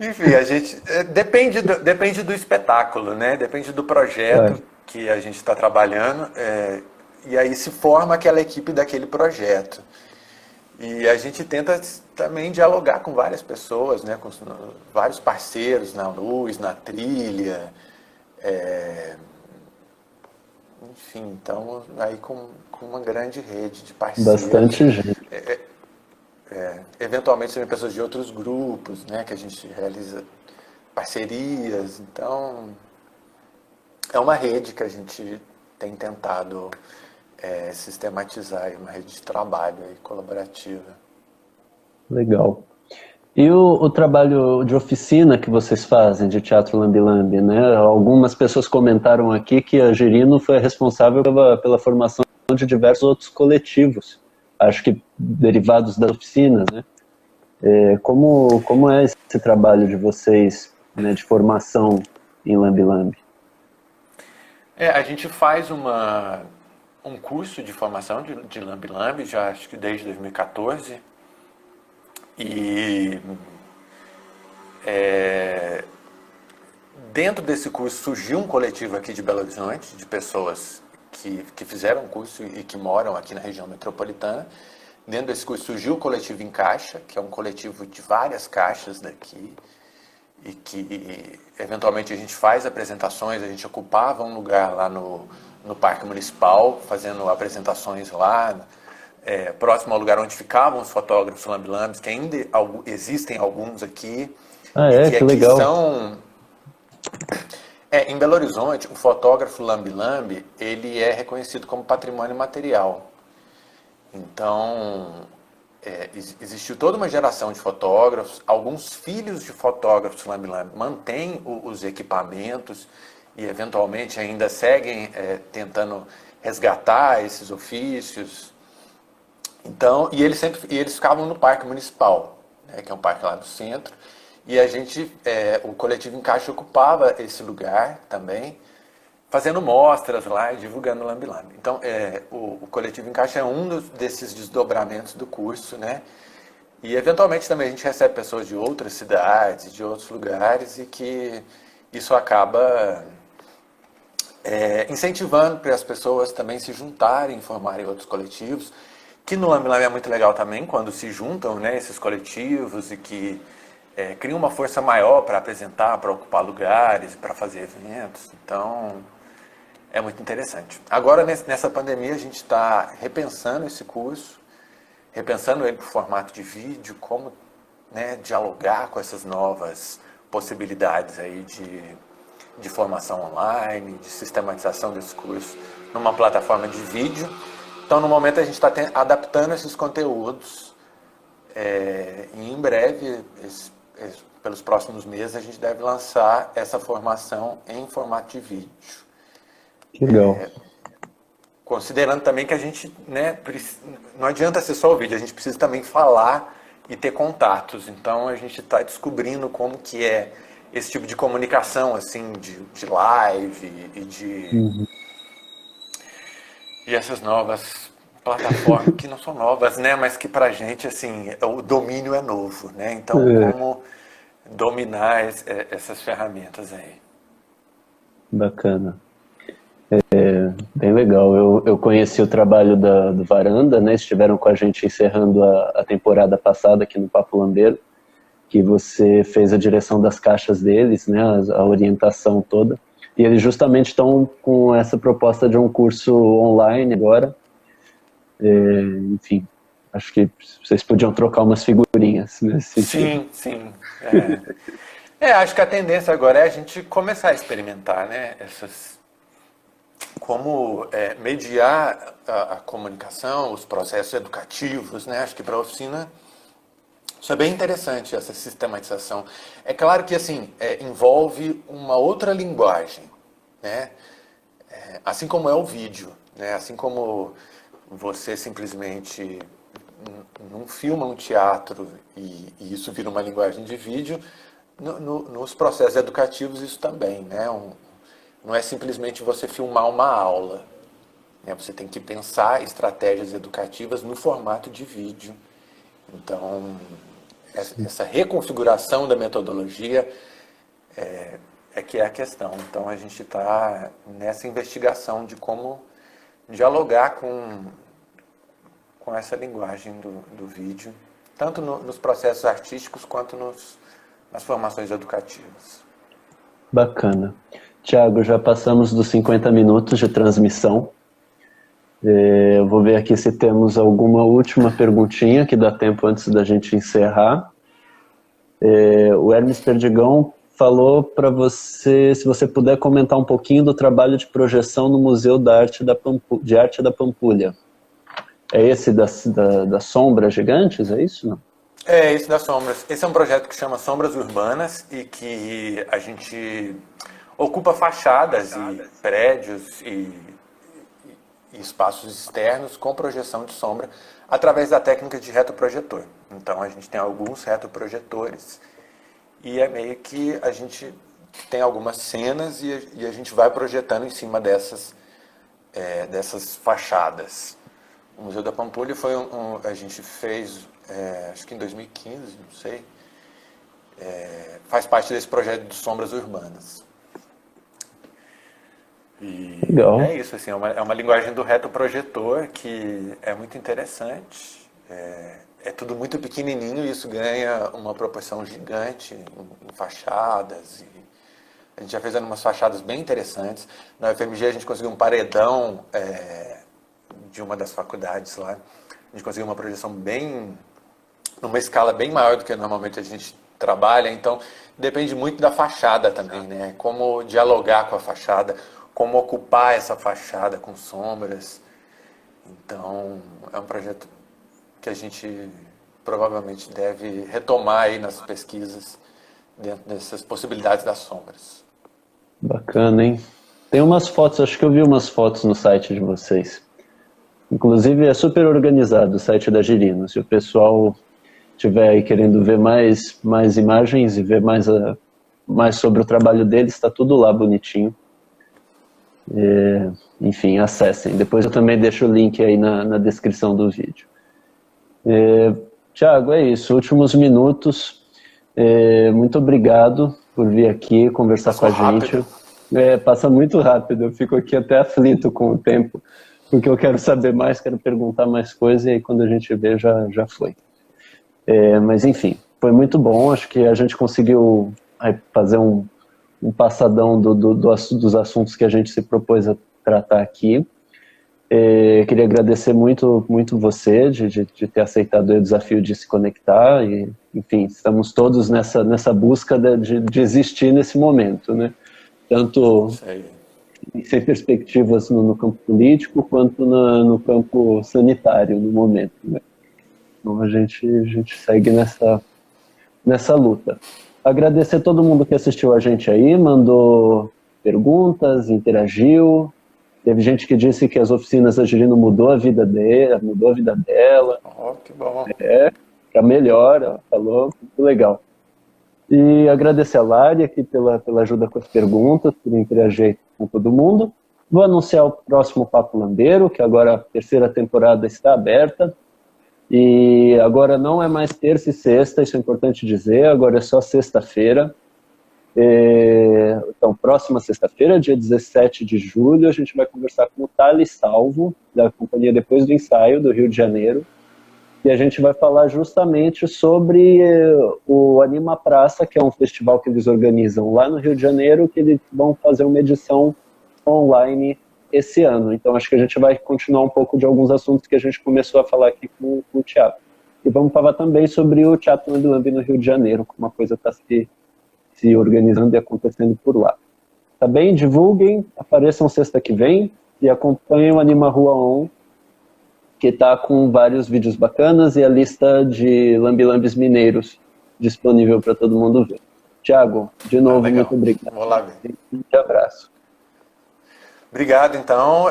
Enfim, a gente depende do espetáculo, né? Depende do projeto que a gente está trabalhando, e aí se forma aquela equipe daquele projeto. E a gente tenta também dialogar com várias pessoas, né? Com vários parceiros na luz, na trilha, enfim, então aí com uma grande rede de parceiros.
Bastante gente.
Eventualmente também pessoas de outros grupos, né, que a gente realiza parcerias, então é uma rede que a gente tem tentado sistematizar, uma rede de trabalho aí, colaborativa.
Legal. E o trabalho de oficina que vocês fazem de Teatro Lambe-Lambe, né? Algumas pessoas comentaram aqui que a Girino foi responsável pela formação de diversos outros coletivos, acho que derivados das oficinas, né? Como é esse trabalho de vocês, né, de formação em Lambe-Lambe?
A gente faz uma um curso de formação de lambe-lambe, já acho que desde 2014. E dentro desse curso surgiu um coletivo aqui de Belo Horizonte, de pessoas que fizeram o curso e que moram aqui na região metropolitana. Dentro desse curso surgiu o coletivo Encaixa, que é um coletivo de várias caixas daqui, e que eventualmente a gente faz apresentações, a gente ocupava um lugar lá no Parque Municipal, fazendo apresentações lá, próximo ao lugar onde ficavam os fotógrafos lambe-lambes, que ainda existem alguns aqui, e que
que
aqui
legal.
são... em Belo Horizonte, o fotógrafo lambe-lambe, ele é reconhecido como patrimônio material. Então, existiu toda uma geração de fotógrafos, alguns filhos de fotógrafos lambe-lambe mantêm os equipamentos e eventualmente ainda seguem tentando resgatar esses ofícios. Então, e eles ficavam no Parque Municipal, né, que é um parque lá do centro, e a gente, o coletivo Encaixe ocupava esse lugar também, fazendo mostras lá e divulgando o lambe-lambe. Então, o coletivo Encaixe é um desses desdobramentos do curso, né? E eventualmente também a gente recebe pessoas de outras cidades, de outros lugares, e que isso acaba incentivando para as pessoas também se juntarem, formarem outros coletivos, que no lambe-lambe é muito legal também, quando se juntam, né, esses coletivos e que criam uma força maior para apresentar, para ocupar lugares, para fazer eventos. Então, é muito interessante. Agora, nessa pandemia, a gente está repensando esse curso, repensando ele para o formato de vídeo, como, né, dialogar com essas novas possibilidades aí de formação online, de sistematização desse curso numa plataforma de vídeo. Então, no momento, a gente está adaptando esses conteúdos e em breve, pelos próximos meses, a gente deve lançar essa formação em formato de vídeo.
Que legal.
Considerando também que a gente, né, não adianta ser só o vídeo, a gente precisa também falar e ter contatos. Então, a gente está descobrindo como que é esse tipo de comunicação, assim, de live e essas novas plataformas, que não são novas, né, mas que pra gente, assim, o domínio é novo, né? Então, como dominar essas ferramentas aí.
Bacana. Bem legal. Eu conheci o trabalho do Varanda, né? Estiveram com a gente encerrando a temporada passada aqui no Papo Lambeiro, que você fez a direção das caixas deles, né? A orientação toda. E eles justamente estão com essa proposta de um curso online agora. Enfim, acho que vocês podiam trocar umas figurinhas nesse sentido.
Sim, sim. Acho que a tendência agora é a gente começar a experimentar, né? Como mediar a comunicação, os processos educativos, né? Acho que para a oficina isso é bem interessante, essa sistematização. É claro que, assim, envolve uma outra linguagem, né? Assim como é o vídeo, né? Assim como você simplesmente não filma um teatro e isso vira uma linguagem de vídeo, nos processos educativos isso também, né? Não é simplesmente você filmar uma aula, né? Você tem que pensar estratégias educativas no formato de vídeo. Então, essa reconfiguração da metodologia que é a questão. Então, a gente está nessa investigação de como dialogar com essa linguagem do vídeo, tanto nos processos artísticos quanto nas formações educativas.
Bacana. Tiago, já passamos dos 50 minutos de transmissão. Eu vou ver aqui se temos alguma última perguntinha que dá tempo antes da gente encerrar. O Hermes Perdigão falou para você, se você puder comentar um pouquinho do trabalho de projeção no Museu de Arte da Pampulha. É esse das sombras gigantes, é isso? Não?
Esse das sombras. Esse é um projeto que chama Sombras Urbanas e que a gente ocupa fachadas e prédios e espaços externos com projeção de sombra através da técnica de retroprojetor. Então a gente tem alguns retroprojetores e é meio que a gente tem algumas cenas e a gente vai projetando em cima dessas dessas fachadas. O Museu da Pampulha a gente fez, acho que em 2015, não sei, faz parte desse projeto de sombras urbanas. E
Legal.
é isso, assim, é uma linguagem do retroprojetor que é muito interessante. É tudo muito pequenininho e isso ganha uma proporção gigante em fachadas. E a gente já fez umas fachadas bem interessantes. Na UFMG a gente conseguiu um paredão de uma das faculdades lá. A gente conseguiu uma projeção numa escala bem maior do que normalmente a gente trabalha. Então depende muito da fachada também, né? Como dialogar com a fachada, como ocupar essa fachada com sombras. Então, é um projeto que a gente provavelmente deve retomar aí nas pesquisas dentro dessas possibilidades das sombras.
Bacana, hein? Tem umas fotos, acho que eu vi umas fotos no site de vocês. Inclusive, é super organizado o site da Girino. Se o pessoal estiver aí querendo ver mais imagens e ver mais sobre o trabalho deles, está tudo lá bonitinho. Enfim, acessem. Depois eu também deixo o link aí na descrição do vídeo. Tiago, é isso. Últimos minutos. Muito obrigado por vir aqui conversar com a gente. Passa muito rápido. Eu fico aqui até aflito com o tempo, porque eu quero saber mais, quero perguntar mais coisas, e aí quando a gente vê, já foi. Mas enfim, foi muito bom. Acho que a gente conseguiu fazer um passadão dos assuntos que a gente se propôs a tratar aqui. Queria agradecer muito você de ter aceitado o desafio de se conectar e, enfim, estamos todos nessa busca de existir nesse momento, né? Tanto sem perspectivas no campo político quanto no campo sanitário no momento, né? Então a gente segue nessa luta. Agradecer a todo mundo que assistiu a gente aí, mandou perguntas, interagiu. Teve gente que disse que as oficinas da Girino mudou a vida dela.
Oh, que bom.
Pra melhor, ela falou, muito legal. E agradecer a Lari aqui pela ajuda com as perguntas, por interagir com todo mundo. Vou anunciar o próximo Papo Lambeiro, que agora a terceira temporada está aberta. E agora não é mais terça e sexta, isso é importante dizer, agora é só sexta-feira. Então, próxima sexta-feira, dia 17 de julho, a gente vai conversar com o Thales Salvo, da companhia Depois do Ensaio, do Rio de Janeiro, e a gente vai falar justamente sobre o Anima Praça, que é um festival que eles organizam lá no Rio de Janeiro, que eles vão fazer uma edição online esse ano. Então acho que a gente vai continuar um pouco de alguns assuntos que a gente começou a falar aqui com o teatro. E vamos falar também sobre o Teatro Lambi Lambi no Rio de Janeiro, como a coisa está se organizando e acontecendo por lá. Tá bem? Divulguem, apareçam sexta que vem e acompanhem o Anima Rua On, que está com vários vídeos bacanas e a lista de lambi-lambis mineiros disponível para todo mundo ver. Tiago, de novo, muito obrigado.
Vou lá ver.
Um abraço.
Obrigado, então.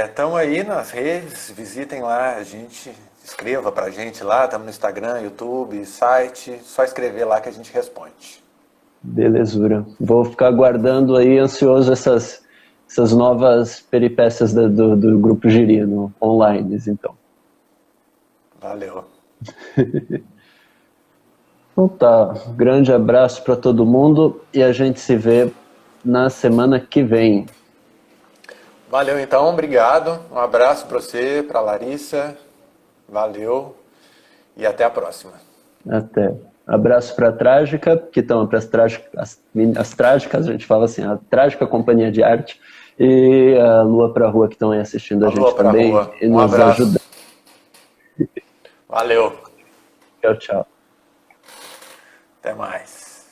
Estão aí nas redes, visitem lá, a gente, escreva pra gente lá, estamos no Instagram, YouTube, site, só escrever lá que a gente responde.
Belezura. Vou ficar aguardando aí, ansioso, essas novas peripécias do Grupo Girino, online, então.
Valeu.
Então tá, grande abraço para todo mundo e a gente se vê na semana que vem.
Valeu, então, obrigado. Um abraço para você, para Larissa. Valeu e até a próxima.
Até. Abraço para a Trágica, que estão para as Trágicas, a gente fala assim, a Trágica Companhia de Arte, e a Lua para a Rua, que estão aí assistindo a gente também e nos ajudando.
Valeu.
Tchau, tchau.
Até mais.